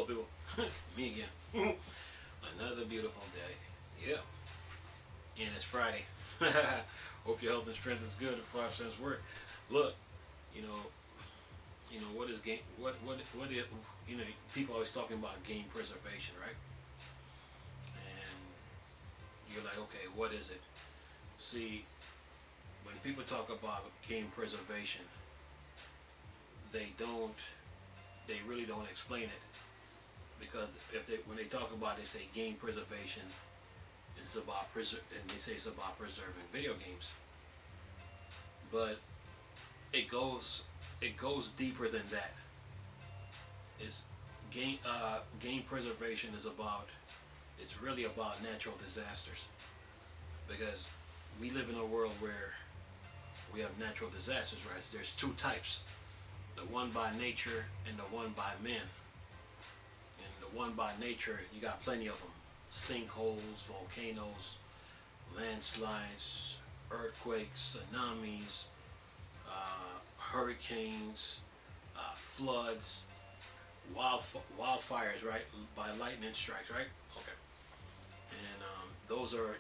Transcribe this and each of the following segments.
Hello, people. Me again. Another beautiful day. Yeah. And it's Friday. Hope your health and strength is good. 5 cents work. Look, you know, what is game? What is, people always talking about game preservation, right? And you're like, okay, what is it? See, when people talk about game preservation, they really don't explain it, because when they talk about it, they say game preservation, it's about and they say it's about preserving video games, but it goes deeper than that. It's game preservation it's really about natural disasters, because we live in a world where we have natural disasters, right? There's two types: the one by nature and the one by man. And the one by nature, you got plenty of them: sinkholes, volcanoes, landslides, earthquakes, tsunamis, hurricanes, floods, wildfires, right? By lightning strikes, right? Okay. And those are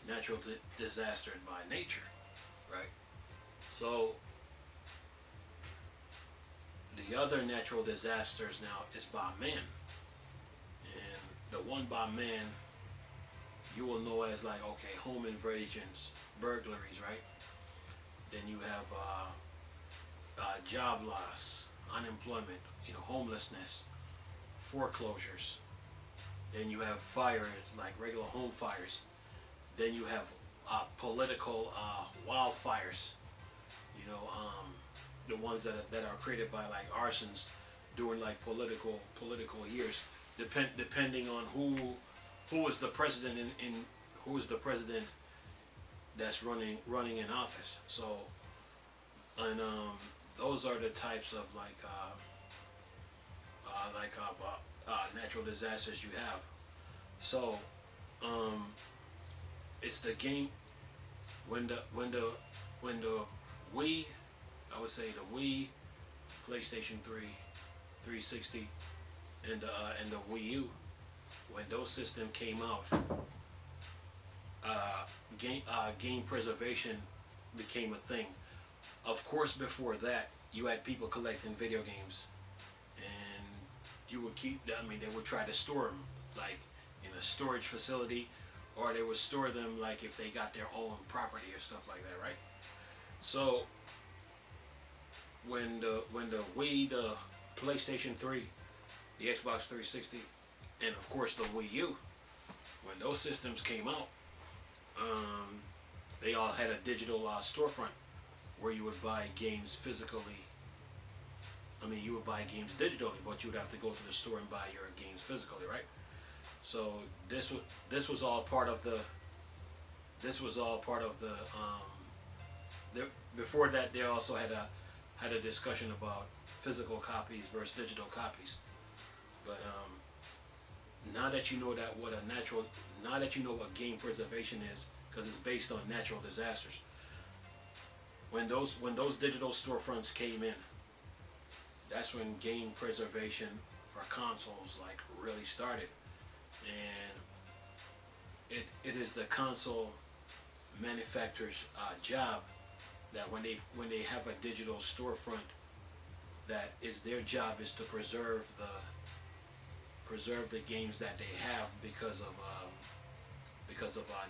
natural disasters by nature, right? So the other natural disasters now is by man, and the one by man you will know as, like, okay, home invasions, burglaries, right? Then you have job loss, unemployment, homelessness, foreclosures. Then you have fires, like regular home fires. Then you have political wildfires. The ones that are created by, like, arsons during, like, political years, depending on who is the president in who is the president that's running in office. So, and those are the types of, like, natural disasters you have. So it's the game when the Wii, I would say the Wii, PlayStation 3, 360, and the Wii U, when those systems came out, game preservation became a thing. Of course, before that, you had people collecting video games, and you would they would try to store them, like, in a storage facility, or they would store them, like, if they got their own property or stuff like that, right? So when the Wii, the PlayStation 3, the Xbox 360, and of course the Wii U, when those systems came out, they all had a digital storefront where you would buy games physically. You would buy games digitally, but you would have to go to the store and buy your games physically, right? So this was all part of the before that, they also had a discussion about physical copies versus digital copies. But now that you know what game preservation is, because it's based on natural disasters. When those digital storefronts came in, that's when game preservation for consoles, like, really started. And it is the console manufacturer's job, that when they have a digital storefront, that is their job is to preserve the games that they have because of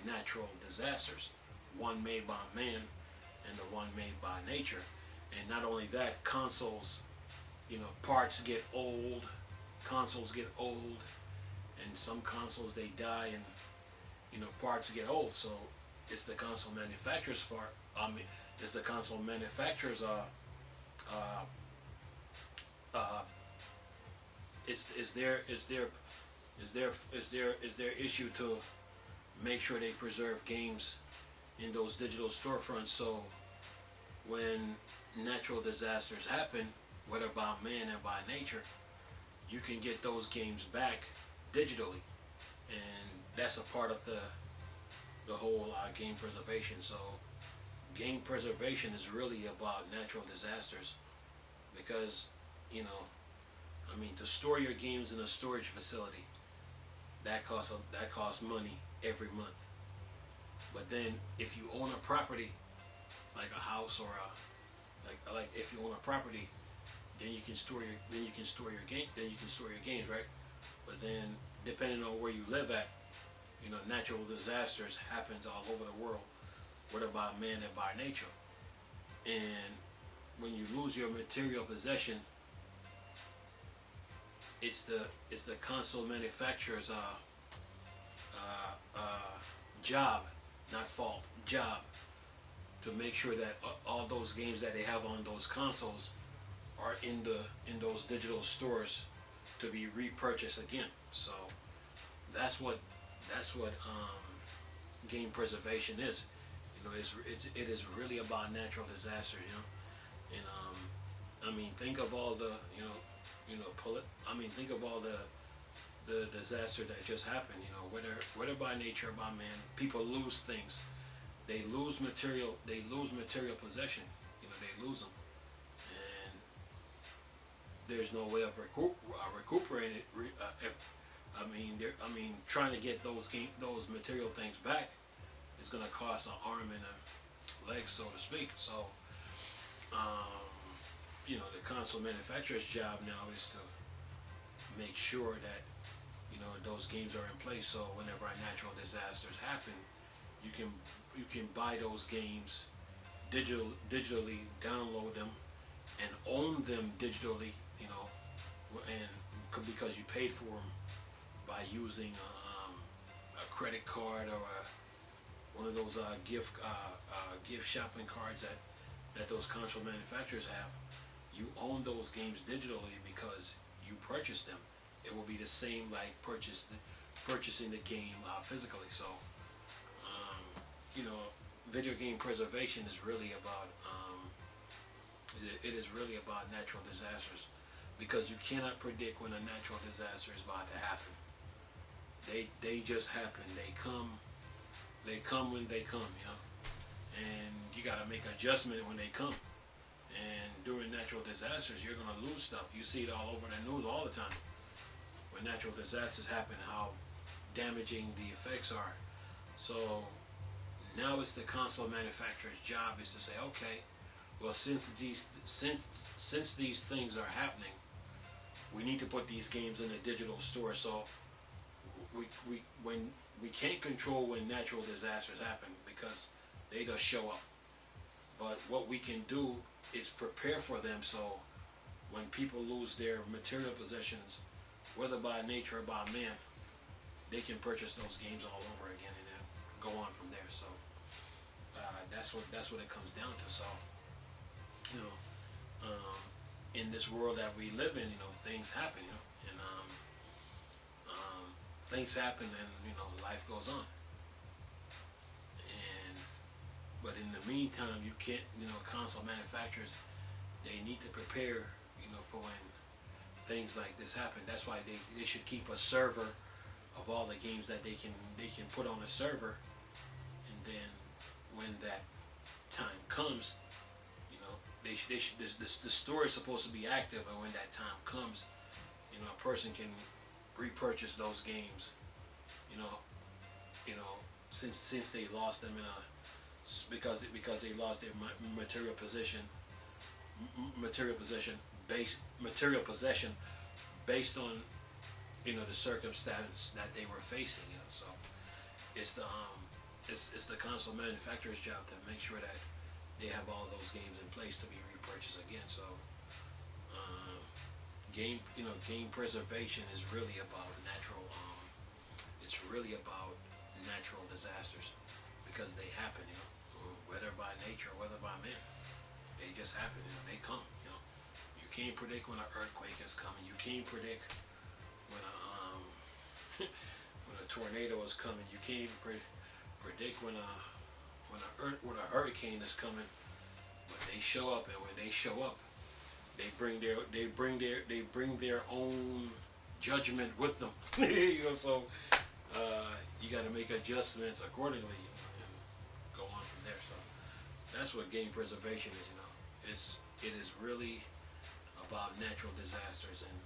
natural disasters, one made by man and the one made by nature. And not only that, consoles, parts get old, and some consoles, they die, and parts get old. So it's the console manufacturers it's the console manufacturers it's their issue to make sure they preserve games in those digital storefronts, so when natural disasters happen, whether by man or by nature, you can get those games back digitally. And that's a part of the whole game preservation. So game preservation is really about natural disasters, because I mean, to store your games in a storage facility, that costs money every month. But then if you own a property like a house or like if you own a property, then you can store your game then you can store your games, right? But then depending on where you live at, natural disasters happens all over the world, whether by man and by nature. And when you lose your material possession, it's the console manufacturer's job, not fault, job, to make sure that all those games that they have on those consoles are in those digital stores to be repurchased again. So that's what game preservation is. It is really about natural disasters. And I mean, think of all the think of all the disaster that just happened. Whether by nature or by man, people lose things. They lose material. They lose material possession. They lose them, and there's no way of recuperating it. Trying to get those material things back is going to cost an arm and a leg, so to speak. So, the console manufacturer's job now is to make sure that those games are in place. So whenever natural disasters happen, you can buy those games digitally, download them, and own them digitally. And because you paid for them by using a credit card or one of those gift shopping cards that those console manufacturers have, you own those games digitally because you purchased them. It will be the same like purchasing the game physically. So, video game preservation is really about it is really about natural disasters, because you cannot predict when a natural disaster is about to happen. They just happen. They come when they come, and you got to make adjustment when they come. And during natural disasters, you're going to lose stuff. You see it all over the news all the time. When natural disasters happen, how damaging the effects are. So now it's the console manufacturer's job is to say, okay, well, since these things are happening, we need to put these games in the digital store. So we can't control when natural disasters happen because they just show up. But what we can do is prepare for them, so when people lose their material possessions, whether by nature or by man, they can purchase those games all over again and then go on from there. So that's what it comes down to. So in this world that we live in, things happen, and things happen, and life goes on. But in the meantime, you can't, console manufacturers, they need to prepare, for when things like this happen. That's why they should keep a server of all the games that they can put on a server, and then when that time comes, the store is supposed to be active, and when that time comes, a person can repurchase those games, since they lost them because they lost their material possession based on the circumstance that they were facing. So it's the console manufacturer's job to make sure that they have all those games in place to be repurchased again. So game preservation is really about natural disasters, because they happen, whether by nature or whether by man. They just happen, they come, You can't predict when an earthquake is coming. You can't predict when a tornado is coming. You can't even predict when a hurricane is coming. But they show up, and when they show up, they bring their own judgment with them. So you got to make adjustments accordingly, and go on from there. So that's what game preservation is. It is really about natural disasters, and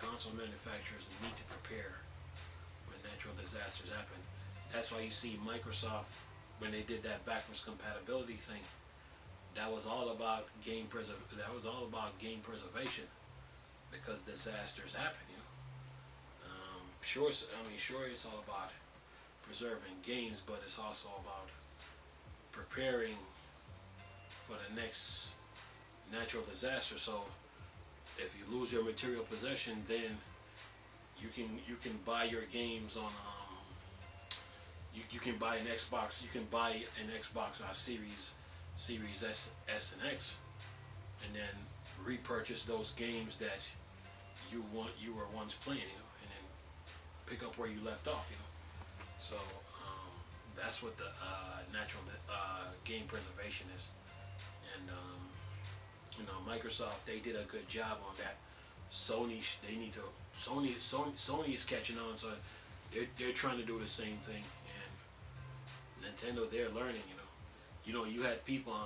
console manufacturers need to prepare when natural disasters happen. That's why you see Microsoft, when they did that backwards compatibility thing, that was all about game preservation, because disasters happen. Sure, it's all about preserving games, but it's also about preparing for the next natural disaster. So if you lose your material possession, then you can buy your games on you can buy an Xbox. You can buy an Xbox Series S and X, and then repurchase those games that you were once playing, and then pick up where you left off, So that's what the natural game preservation is, and Microsoft, they did a good job on that. Sony is catching on, so they're trying to do the same thing, and Nintendo, they're learning. You had people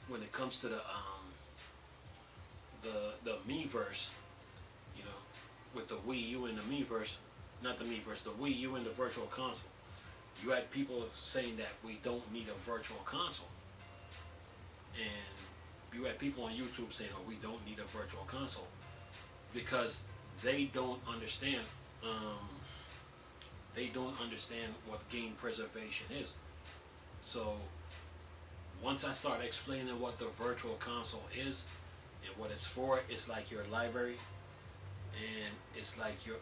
when it comes to the Miiverse, with the Wii U and the Miiverse, not the Miiverse, the Wii U and the Virtual Console. You had people saying that we don't need a virtual console, and you had people on YouTube saying, "Oh, we don't need a virtual console," because they don't understand. They don't understand what game preservation is. So once I start explaining what the virtual console is and what it's for, it's like your library, and it's like your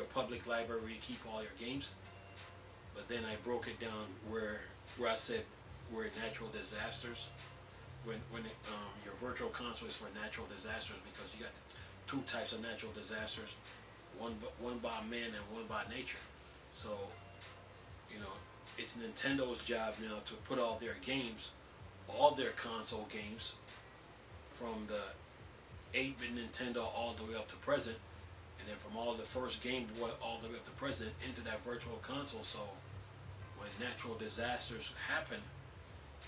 public library where you keep all your games. But then I broke it down where I said where natural disasters, when your virtual console is for natural disasters, because you got two types of natural disasters, one by man and one by nature. So it's Nintendo's job now to put all their games, all their console games, from the 8-bit Nintendo all the way up to present, and then from all the first Game Boy all the way up to present, into that virtual console. So when natural disasters happen,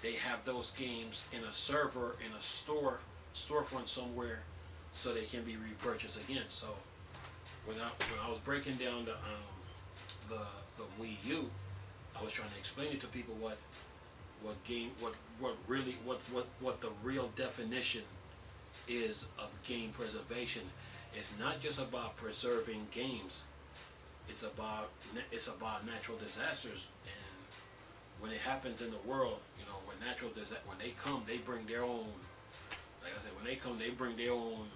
they have those games in a server, in a storefront somewhere, so they can be repurchased again. So when I was breaking down the Wii U, I was trying to explain it to people what the real definition is of game preservation. It's not just about preserving games. It's about natural disasters, and when it happens in the world, when they come, they bring their own. Like I said, when they come, they bring their own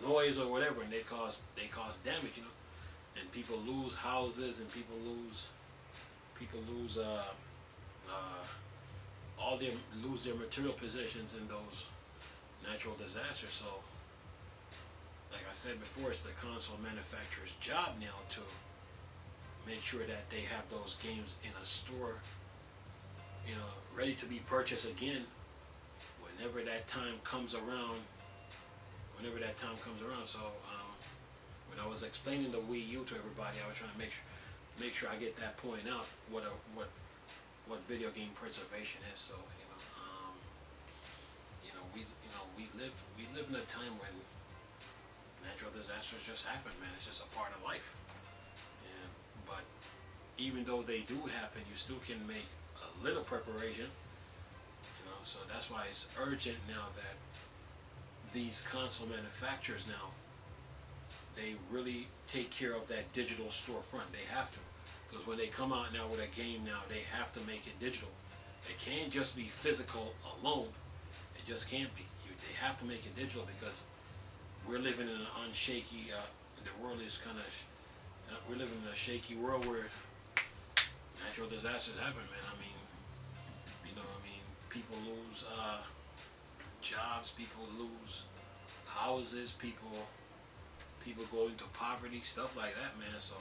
noise or whatever, and they cause damage, and people lose houses, and people lose their material possessions in those natural disasters. So like I said before, it's the console manufacturer's job now to make sure that they have those games in a store, ready to be purchased again whenever that time comes around. So when I was explaining the Wii U to everybody, I was trying to make sure I get that point out, what video game preservation is. So we live in a time when natural disasters just happen, man. It's just a part of life. But even though they do happen, you still can make a little preparation. So that's why it's urgent now that these console manufacturers now, they really take care of that digital storefront. They have to, because when they come out now with a game now, they have to make it digital. It can't just be physical alone. It just can't be. They have to make it digital, because we're living in an unshaky. The world is kind of. We're living in a shaky world where natural disasters happen, man. People lose jobs, people lose houses, people go into poverty, stuff like that, man. So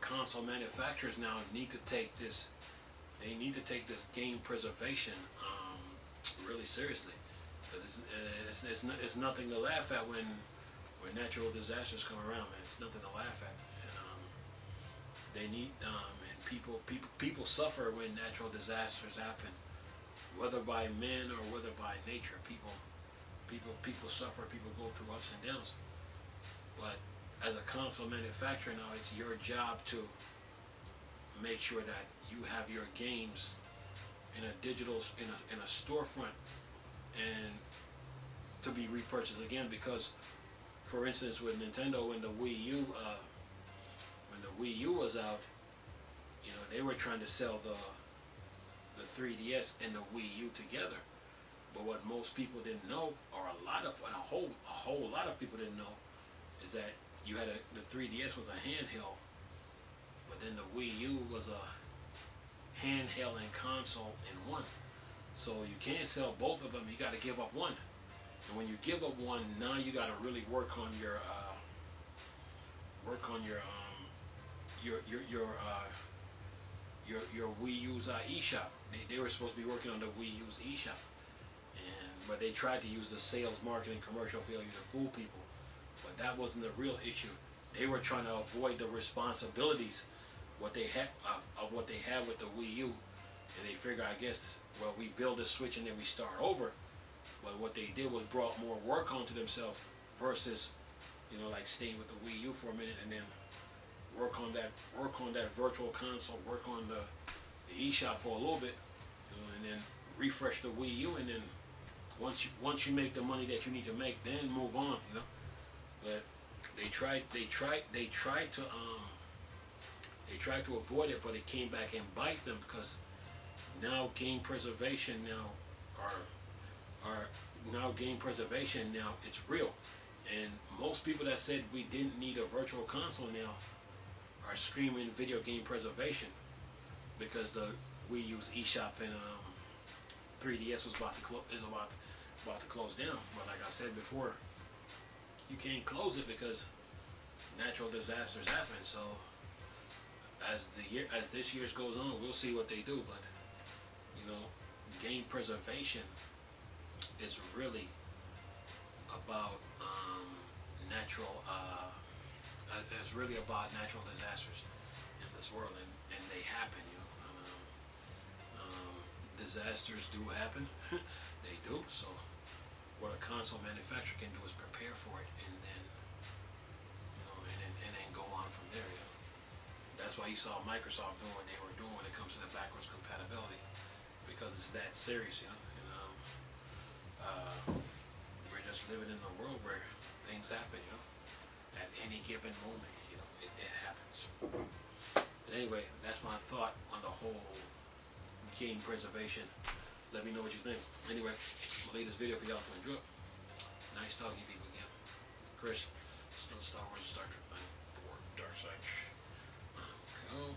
console manufacturers now need to take this. They need to take this game preservation really seriously. It's nothing to laugh at when natural disasters come around, man. It's nothing to laugh at. And they need and people suffer when natural disasters happen, whether by men or whether by nature. People suffer, people go through ups and downs. But as a console manufacturer now, it's your job to make sure that you have your games in a digital, in a storefront, and to be repurchased again. Because, for instance, with Nintendo, when the Wii U was out, you know, they were trying to sell the 3DS and the Wii U together. But what most people didn't know, or a whole lot of people didn't know, is that you had the 3DS was a handheld, but then the Wii U was a handheld and console in one. So you can't sell both of them. You got to give up one. And when you give up one, now you got to really work on your Wii U's eShop. They were supposed to be working on the Wii U's eShop, but they tried to use the sales, marketing, commercial failure to fool people. But that wasn't the real issue. They were trying to avoid the responsibilities what they had with the Wii U, and they figure, I guess, well, we build a Switch and then we start over. But what they did was brought more work onto themselves versus, you know, like staying with the Wii U for a minute and then work on that virtual console, work on the eShop for a little bit, you know, and then refresh the Wii U, and then once you make the money that you need to make, then move on, you know. But they tried to avoid it, but it came back and bite them, because now game preservation now it's real. And most people that said we didn't need a virtual console now are screaming video game preservation, because the Wii U's eShop and 3DS is about to close down. But like I said before, you can't close it because natural disasters happen. So as this year goes on, we'll see what they do. But you know, game preservation is really about natural. It's really about natural disasters in this world, and they happen. You know, disasters do happen. They do. So what a console manufacturer can do is prepare for it, and then and then go on from there. You know? That's why you saw Microsoft doing what they were doing when it comes to the backwards compatibility, because it's that serious. You know, and we're just living in a world where things happen. You know, at any given moment, you know, it happens. But anyway, that's my thought on the whole game preservation. Let me know what you think. Anyway, I'll leave this video for y'all to enjoy. Nice talking to you people again. Chris, it's no Star Wars, Star Trek thing. Dark Side. Go.